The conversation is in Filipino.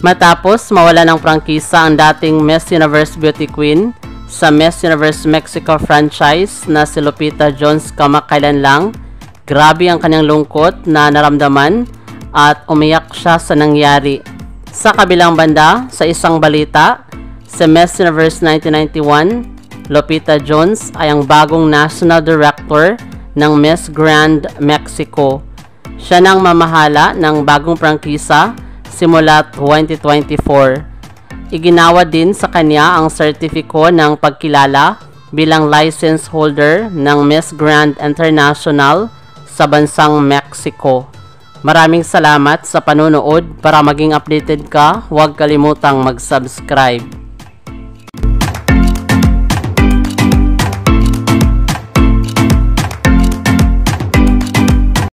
Matapos mawala ng prangkisa ang dating Miss Universe Beauty Queen sa Miss Universe Mexico franchise na si Lupita Jones kamakailan lang, grabe ang kanyang lungkot na naramdaman at umiyak siya sa nangyari. Sa kabilang banda, sa isang balita, sa Miss Universe 1991, Lupita Jones ay ang bagong National Director ng Miss Grand Mexico. Siya nang mamahala ng bagong prangkisa simula 2024. Iginawa din sa kanya ang sertifiko ng pagkilala bilang license holder ng Miss Grand International sa bansang Mexico. Maraming salamat sa panonood. Para maging updated ka, huwag kalimutang mag-subscribe.